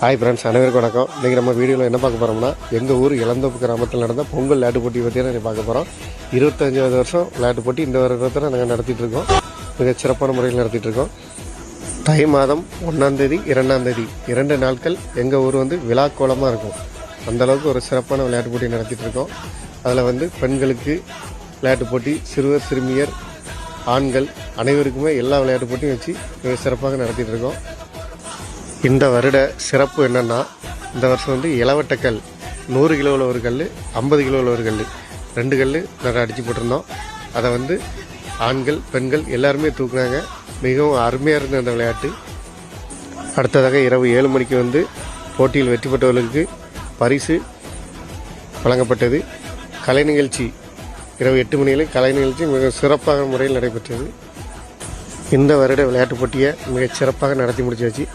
Hi friends, அனைவருக்கும் வணக்கம். இன்றைக்கி நம்ம வீடியோவில் என்ன பார்க்க போகிறோம்னா, எங்கள் ஊர் இளந்தோப்பு கிராமத்தில் நடந்த பொங்கல் விளையாட்டு போட்டி பற்றி தான் பார்க்க போகிறோம். 25வது வருஷம் விளையாட்டு போட்டி இந்த வருடத்தில் நாங்கள் நடத்திட்டு இருக்கோம். மிக சிறப்பான முறையில் நடத்திட்டு இருக்கோம். தை மாதம் 1ஆம் தேதி 2ஆம் தேதி 2 நாட்கள் எங்கள் ஊர் விழா கோலமாக இருக்கும். அந்தளவுக்கு ஒரு சிறப்பான விளையாட்டு போட்டி நடத்திட்டு இருக்கோம். அதில் பெண்களுக்கு விளையாட்டு போட்டி, சிறுவர் சிறுமியர் ஆண்கள் அனைவருக்குமே எல்லா விளையாட்டு போட்டியும் வச்சு மிக சிறப்பாக நடத்திட்டு இருக்கோம். இந்த வருட சிறப்பு என்னென்னா, இந்த வருஷம் இளவட்டக்கல் 100 கிலோவில் ஒரு கல், 50 கிலோவில் ஒரு கல், 2 கல் நிறைய அடித்து போட்டிருந்தோம். அதை ஆண்கள் பெண்கள் எல்லாருமே தூக்குனாங்க. மிகவும் அருமையாக இருந்த அந்த விளையாட்டு. அடுத்ததாக இரவு 7 மணிக்கு போட்டியில் வெற்றி பெற்றவர்களுக்கு பரிசு வழங்கப்பட்டது. கலை நிகழ்ச்சி இரவு 8 மணியில் கலை நிகழ்ச்சி மிக சிறப்பான முறையில் நடைபெற்றது. இந்த வருட விளையாட்டு போட்டியை மிகச் சிறப்பாக நடத்தி முடிச்சாச்சு.